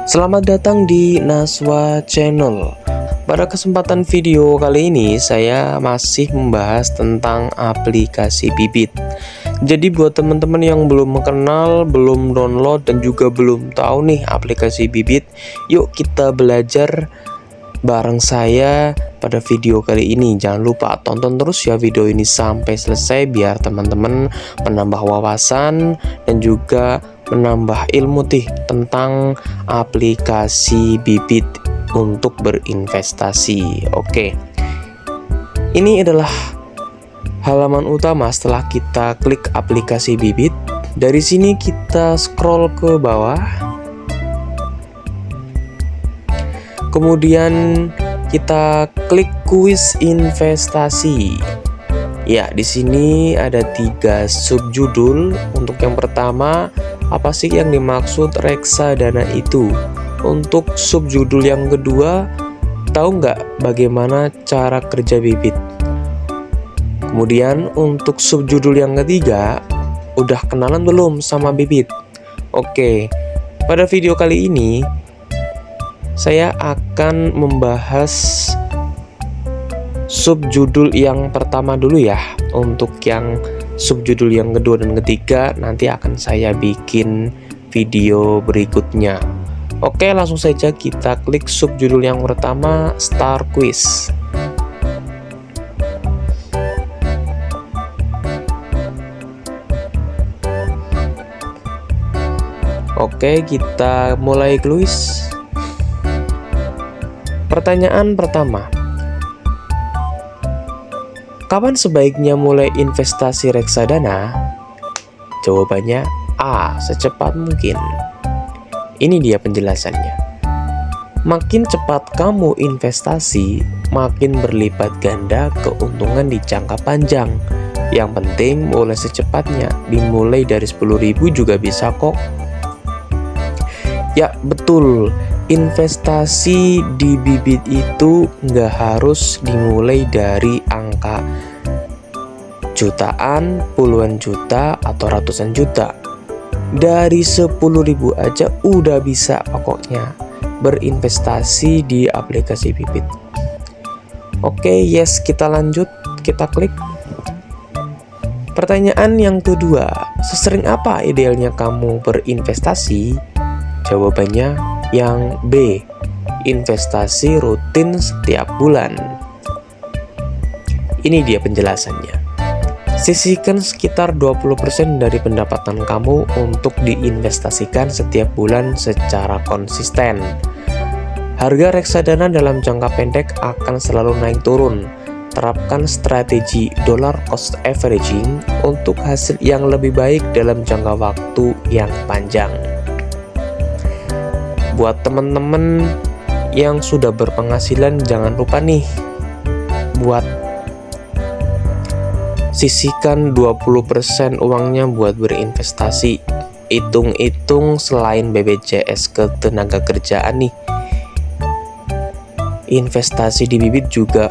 Selamat datang di Naswa Channel. Pada kesempatan video kali ini saya masih membahas tentang aplikasi Bibit. Jadi buat teman-teman yang belum mengenal, belum download dan juga belum tahu nih aplikasi Bibit, yuk kita belajar bareng saya pada video kali ini. Jangan lupa tonton terus ya video ini sampai selesai biar teman-teman menambah wawasan dan juga menambah ilmu tentang aplikasi Bibit untuk berinvestasi. Oke. Ini adalah halaman utama setelah kita klik aplikasi Bibit. Dari sini kita scroll ke bawah. Kemudian kita klik kuis investasi. Ya, di sini ada 3 subjudul. Untuk yang pertama, apa sih yang dimaksud reksadana itu? Untuk subjudul yang kedua, tahu nggak bagaimana cara kerja Bibit? Kemudian untuk subjudul yang ketiga, udah kenalan belum sama Bibit? Oke, pada video kali ini saya akan membahas subjudul yang pertama dulu ya. Untuk yang subjudul yang kedua dan ketiga nanti akan saya bikin video berikutnya. Oke, langsung saja kita klik subjudul yang pertama, Start Quiz. Oke, kita mulai kuis. Pertanyaan pertama, kapan sebaiknya mulai investasi reksadana? Jawabannya A. Secepat mungkin. Ini dia penjelasannya. Makin cepat kamu investasi, makin berlipat ganda keuntungan di jangka panjang. Yang penting mulai secepatnya, dimulai dari 10.000 juga bisa kok. Ya betul, investasi di Bibit itu nggak harus dimulai dari angka jutaan, puluhan juta, atau ratusan juta. Dari 10.000 aja udah bisa pokoknya berinvestasi di aplikasi Bibit. Oke, yes, kita lanjut, kita klik. Pertanyaan yang kedua, sesering apa idealnya kamu berinvestasi? Jawabannya yang B, investasi rutin setiap bulan. Ini dia penjelasannya. Sisihkan sekitar 20% dari pendapatan kamu untuk diinvestasikan setiap bulan secara konsisten. Harga reksadana dalam jangka pendek akan selalu naik turun. Terapkan strategi dollar cost averaging untuk hasil yang lebih baik dalam jangka waktu yang panjang. Buat teman-teman yang sudah berpenghasilan, jangan lupa nih buat sisihkan 20% uangnya buat berinvestasi. Hitung-hitung selain BPJS Ketenagakerjaan nih, investasi di Bibit juga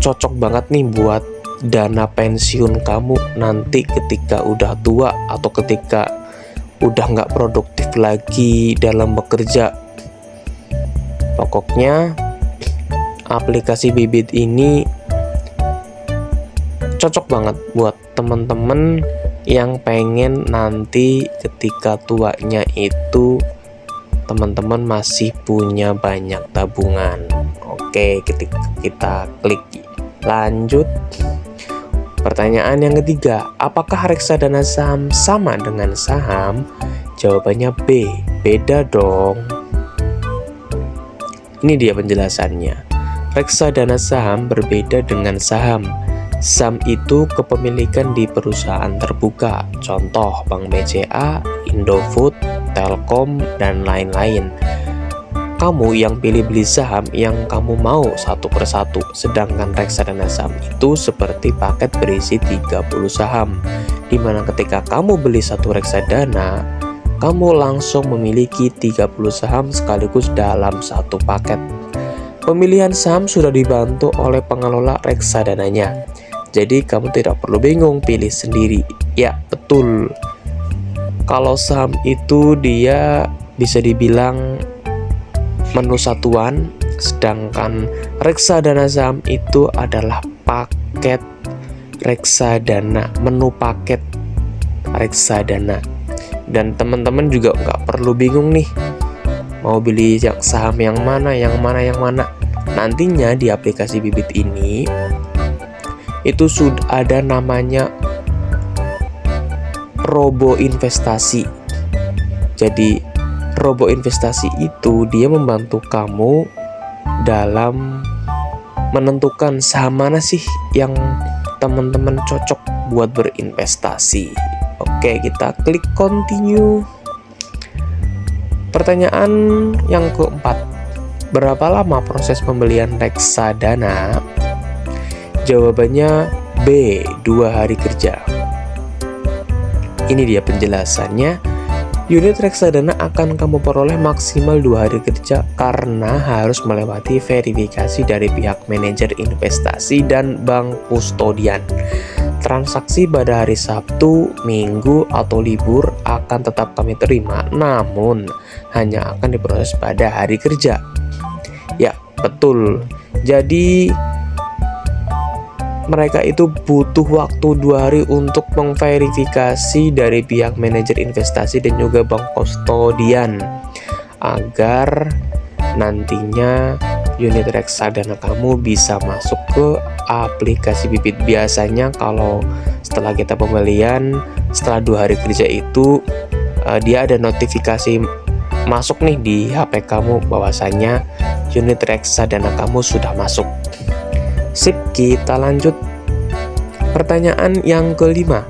cocok banget nih buat dana pensiun kamu nanti ketika udah tua atau ketika udah nggak produktif lagi dalam bekerja. Pokoknya aplikasi Bibit ini cocok banget buat temen-temen yang pengen nanti ketika tuanya itu teman-teman masih punya banyak tabungan. Oke, ketika kita klik lanjut. Pertanyaan yang ketiga, apakah reksadana saham sama dengan saham? Jawabannya B, beda dong. Ini dia penjelasannya. Reksadana saham berbeda dengan saham. Saham itu kepemilikan di perusahaan terbuka, contoh Bank BCA, Indofood, Telkom, dan lain-lain. Kamu yang pilih beli saham yang kamu mau satu persatu, sedangkan reksadana saham itu seperti paket berisi 30 saham, dimana ketika kamu beli satu reksadana, kamu langsung memiliki 30 saham sekaligus dalam satu paket. Pemilihan saham sudah dibantu oleh pengelola reksadananya. Jadi kamu tidak perlu bingung pilih sendiri. Ya betul, kalau saham itu dia bisa dibilang menu satuan, sedangkan reksadana saham itu adalah paket reksadana, menu paket reksadana. Dan teman-teman juga nggak perlu bingung nih, mau beli saham yang mana. Nantinya di aplikasi Bibit ini itu sudah ada namanya robo investasi. Jadi robo investasi itu dia membantu kamu dalam menentukan saham mana sih yang teman-teman cocok buat berinvestasi. Oke, kita klik continue. Pertanyaan yang keempat, berapa lama proses pembelian reksadana? Jawabannya B, 2 hari kerja. Ini dia penjelasannya. Unit reksadana akan kamu peroleh maksimal 2 hari kerja karena harus melewati verifikasi dari pihak manajer investasi dan bank kustodian. Transaksi pada hari Sabtu, Minggu, atau libur akan tetap kami terima, namun hanya akan diproses pada hari kerja. Ya, betul. Jadi mereka itu butuh waktu 2 hari untuk memverifikasi dari pihak manajer investasi dan juga bank kustodian agar nantinya unit reksadana kamu bisa masuk ke aplikasi Bibit. Biasanya kalau setelah kita pembelian, setelah 2 hari kerja itu dia ada notifikasi masuk nih di HP kamu bahwasanya unit reksadana kamu sudah masuk. Sip, kita lanjut. Pertanyaan yang kelima,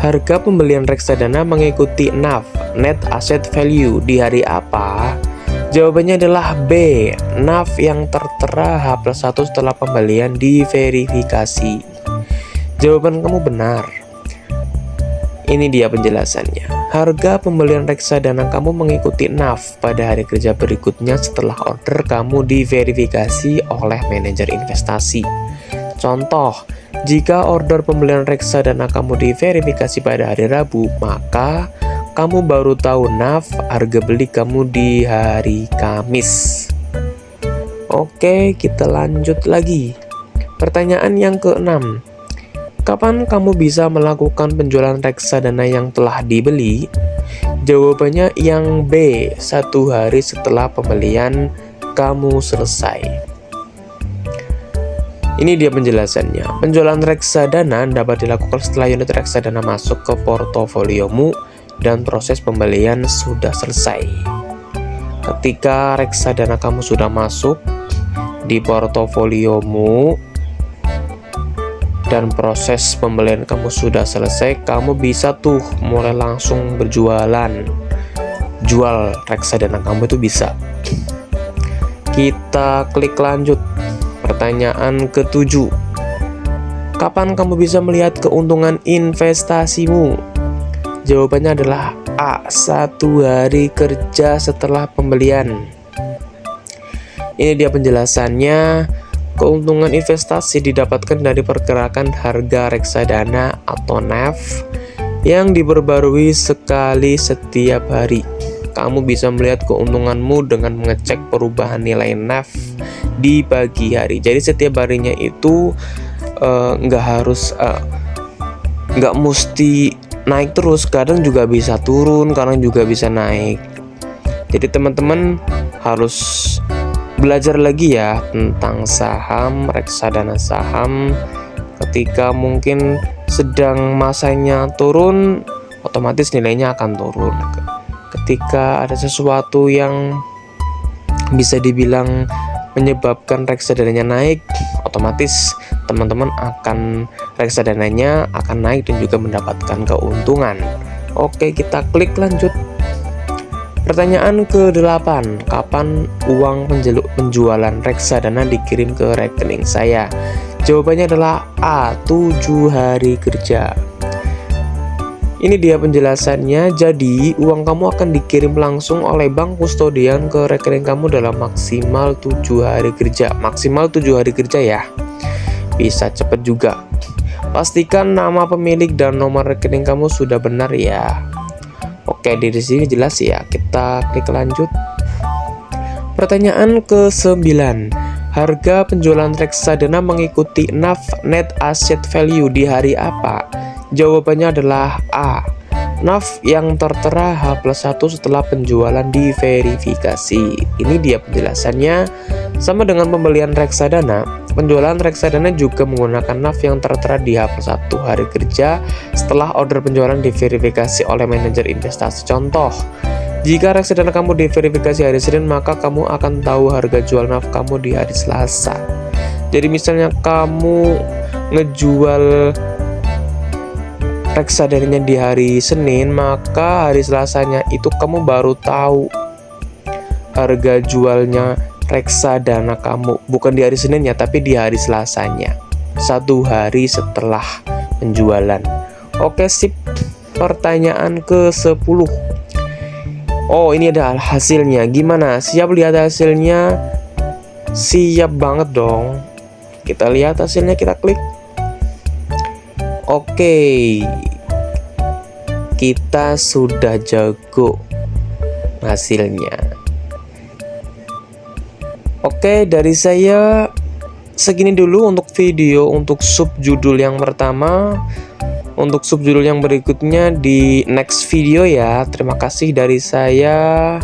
harga pembelian reksadana mengikuti NAV, Net Asset Value, di hari apa? Jawabannya adalah B, NAV yang tertera H+1 setelah pembelian diverifikasi. Jawaban kamu benar. Ini dia penjelasannya. Harga pembelian reksadana kamu mengikuti NAV pada hari kerja berikutnya setelah order kamu diverifikasi oleh manajer investasi. Contoh, jika order pembelian reksadana kamu diverifikasi pada hari Rabu, maka kamu baru tahu NAV harga beli kamu di hari Kamis. Oke, kita lanjut lagi. Pertanyaan yang keenam, kapan kamu bisa melakukan penjualan reksadana yang telah dibeli? Jawabannya yang B, 1 hari setelah pembelian kamu selesai. Ini dia penjelasannya. Penjualan reksadana dapat dilakukan setelah unit reksadana masuk ke portofoliomu dan proses pembelian sudah selesai. Ketika reksadana kamu sudah masuk di portofoliomu dan proses pembelian kamu sudah selesai, kamu bisa tuh mulai langsung berjualan. Jual reksadana kamu itu bisa. Kita klik lanjut. Pertanyaan ke-7, kapan kamu bisa melihat keuntungan investasimu? Jawabannya adalah A, 1 hari kerja setelah pembelian. Ini dia penjelasannya. Keuntungan investasi didapatkan dari pergerakan harga reksadana atau NAV yang diperbarui sekali setiap hari. Kamu bisa melihat keuntunganmu dengan mengecek perubahan nilai NAV di pagi hari. Jadi setiap harinya itu nggak mesti naik terus, kadang juga bisa turun, kadang juga bisa naik. Jadi teman-teman harus belajar lagi ya tentang saham, reksadana saham. Ketika mungkin sedang masanya turun, otomatis nilainya akan turun. Ketika ada sesuatu yang bisa dibilang menyebabkan reksadananya naik, otomatis teman-teman reksadananya akan naik dan juga mendapatkan keuntungan. Oke, kita klik lanjut. Pertanyaan ke-8, kapan uang penjualan reksadana dikirim ke rekening saya? Jawabannya adalah A, 7 hari kerja. Ini dia penjelasannya. Jadi uang kamu akan dikirim langsung oleh bank kustodian ke rekening kamu dalam maksimal 7 hari kerja. Maksimal 7 hari kerja ya. Bisa cepat juga. Pastikan nama pemilik dan nomor rekening kamu sudah benar ya. Oke, di sini jelas ya. Kita klik lanjut. Pertanyaan ke-9. Harga penjualan reksadana mengikuti NAV Net Asset Value di hari apa? Jawabannya adalah A. NAV yang tertera H+1 setelah penjualan diverifikasi. Ini dia penjelasannya. Sama dengan pembelian reksadana, penjualan reksadana juga menggunakan NAV yang tertera di H+1 hari kerja setelah order penjualan diverifikasi oleh manajer investasi. Contoh, jika reksadana kamu diverifikasi hari Senin, maka kamu akan tahu harga jual NAV kamu di hari Selasa. Jadi misalnya kamu ngejual reksadananya di hari Senin, maka hari Selasanya itu kamu baru tahu harga jualnya reksadana kamu. Bukan di hari Senin ya, tapi di hari Selasanya, 1 hari setelah penjualan. Oke, sip. Pertanyaan ke-10. Oh, ini ada hasilnya. Gimana? Siap lihat hasilnya? Siap banget dong. Kita lihat hasilnya, kita klik. Oke, kita sudah jago hasilnya. Oke, dari saya segini dulu untuk video untuk subjudul yang pertama. Untuk subjudul yang berikutnya di next video ya. Terima kasih dari saya.